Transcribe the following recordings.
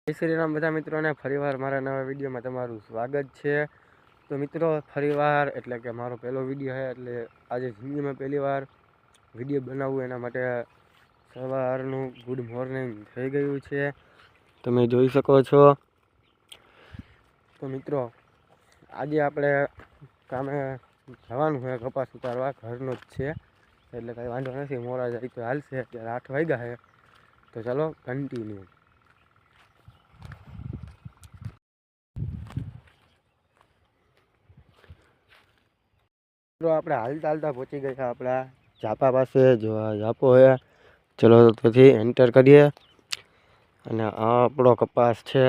જય શ્રી રામ બધા મિત્રોને ફરીવાર મારા નવા વિડીયોમાં તમારું સ્વાગત છે। તો મિત્રો ફરીવાર એટલે કે મારો પહેલો વિડીયો છે, એટલે આજે જિંદગીમાં પહેલી વાર વિડીયો બનાવવું, એના માટે સવારનું ગુડ મોર્નિંગ થઈ ગયું છે, તમે જોઈ શકો છો। તો મિત્રો આજે આપણે કામે જવાનું છે, કપાસ ઉતારવા ઘરનો જ છે, એટલે કંઈ વાંધો નથી, મોડા જાય તો હાલશે। અત્યારે 8 વાગ્યા છે, તો ચાલો કન્ટિન્યુ। આપણે હાલતા હાલતા પહોંચી ગયા આપણા ઝાપા પાસે। જો આ ઝાપો છે, ચલો તેથી એન્ટર કરીએ। અને આ આપણો કપાસ છે,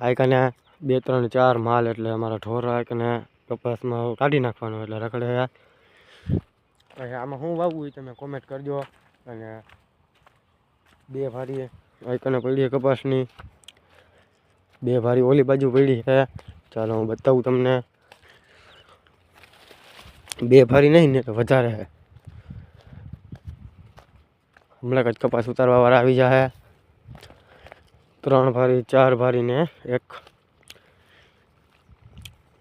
આ કને 2 3 4 માલ, એટલે અમારા ઢોર આને કપાસમાં કાઢી નાખવાનો, એટલે રખડે। આમાં શું વાવવું તમે કોમેન્ટ કરજો। અને 2 ભારી આઈકને પડી કપાસની, 2 ભારી ઓલી બાજુ પડી છે, ચાલો હું બતાવું તમને। 2 ભારી નહીં ને તો વધારે છે, હમણાં જ કપાસ ઉતારવા વાળા આવી જાય। 3 ભારી 4 ભારી ને 1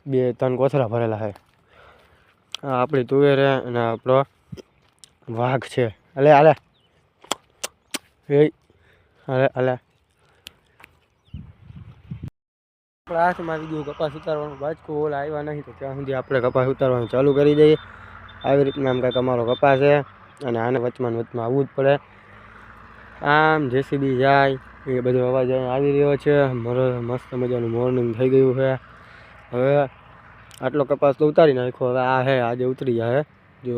2 3 કોથરા ભરેલા છે। આ આપણી તુવેર અને આપણો વાઘ છે। અલે હાલે હાલે હાલે આપણા હાથમાં આવી ગયું કપાસ ઉતારવાનું બાજકું। ઓલા આવ્યા નહીં, તો ત્યાં સુધી આપણે કપાસ ઉતારવાનું ચાલુ કરી દઈએ। આવી રીતના આમ કંઈક અમારો કપાસ છે, અને આને વચમાં આવવું જ પડે। આમ જેસીબી જાય એ બધો અવાજ આવી રહ્યો છે। મસ્ત મજાનું મોર્નિંગ થઈ ગયું છે। હવે આટલો કપાસ તો ઉતારી નાખ્યો, હવે આ છે આજે ઉતરી જાય। જો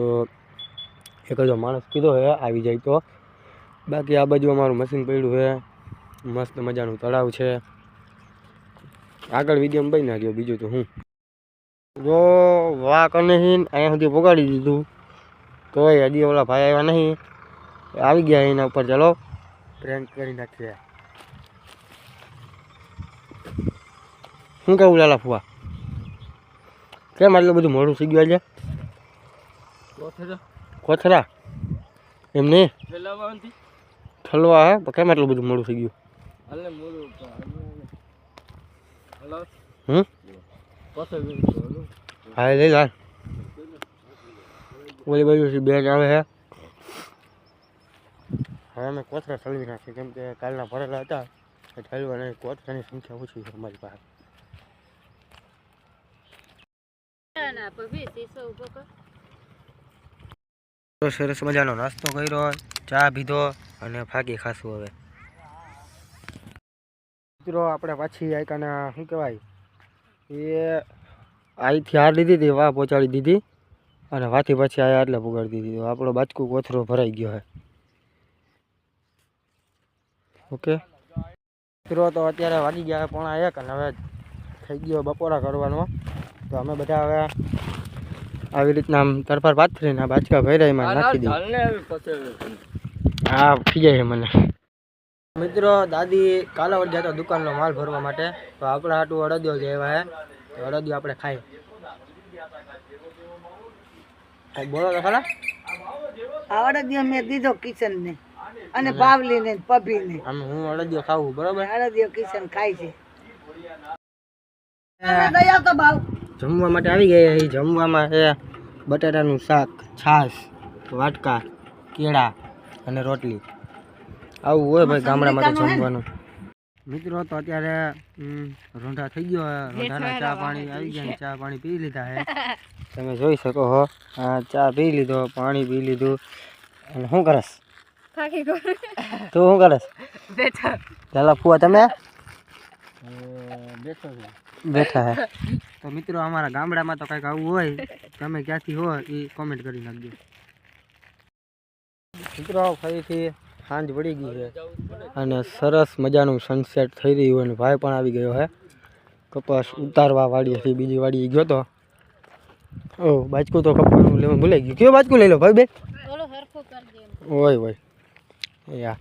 એક જ માણસ કીધો છે આવી જાય તો, બાકી આ બાજુ અમારું મશીન પડ્યું છે, મસ્ત મજાનું તળાવ છે। આગળ વિડીયો બની નાખ્યો, બીજું તો હું જો વાહ કને અહીંયા સુધી પોગાડી દીધું, તોય હજી ઓલા ભાઈ આવ્યા નહીં, આવી ગયા એના ઉપર। ચાલો પ્રેન્ક કરી નાખીએ। શું કેવું લાલા ફુવા, કેમ આટલું બધું મોડું થઈ ગયું આજે? કોથરા એમ નહીં ઠલવા હે, કેમ આટલું બધું મોડું થઈ ગયું? હા લઈ લા, ઓલી બાજુ બેગ આવે છે। હવે અમે કોથરા ઠલવી નાખીએ, કેમ કે કાલના ભરેલા હતા, ઠલવા નહીં, કોથરાની સંખ્યા ઓછી છે અમારી પાસે। તો સરસ મજાનો નાસ્તો કર્યો, ચા પીધો અને ફાકી ખાશું હવે। મિત્રો આપણે પાછી આઈકાના શું કહેવાય એ અહીંથી હાર લીધી હતી, વાહ પહોંચાડી દીધી, અને વાથી પછી આયા એટલે પુગાડી દીધી। તો આપણો બાજકું કોથરો ભરાઈ ગયો છે। ઓકે મિત્રો, તો અત્યારે વાગી ગયા 1:45, અને હવે થઈ ગયો બપોરા કરવાનો। તો અમે બધા હવે આવી રીતના આમ તરફર પાથરીને આ બાજકા ભર્યા એમાં નાખી દઈએ। હા થઈ જાય મને। મિત્રો દાદી કાલાવડ જતા દુકાનનો માલ ભરવા માટે, તો આપણે આટલું અડદિયો જ આવ્યા છે, તો અડદિયો આપણે ખાઈ બોલો તો ખરા। અડદિયો મેં દીધો કિશન ને અને બાવલી ને પભી ને, આમ હું અડદિયો ખાવું બરોબર, અડદિયો કિશન ખાય છે। જમવા માટે આવી ગયા છે। જમવામાં છે બટાટાનું શાક, છાશ, વાટકા, કેળા અને રોટલી, આવું હોય ભાઈ ગામડામાં તો જમવાનું। મિત્રો તો અત્યારે રોંઢા થઈ ગયો, રોંઢાના ચા પાણી આવી ગયા, ચા પાણી પી લીધા છે, તમે જોઈ શકો છો। હા ચા પી લીધો, પાણી પી લીધું, અને શું કરસ તું શું કરસ? ચાલો ફુવા તમે બેઠા હે। તો મિત્રો અમારા ગામડામાં તો કંઈક આવું હોય, તમે ક્યાંથી હો એ કોમેન્ટ કરી નાખજો। મિત્રો ફરીથી સાંજ પડી ગઈ છે, અને સરસ મજાનું સનસેટ થઈ રહ્યું, અને ભાઈ પણ આવી ગયો છે કપાસ ઉતારવા વાડીએથી, બીજી વાડીએ ગયો તો। ઓ બાજકું તો કપાસનું લેવાનું ભૂલાઈ ગયું, કયો બાજકું લઈ લો ભાઈ બે હોય યા।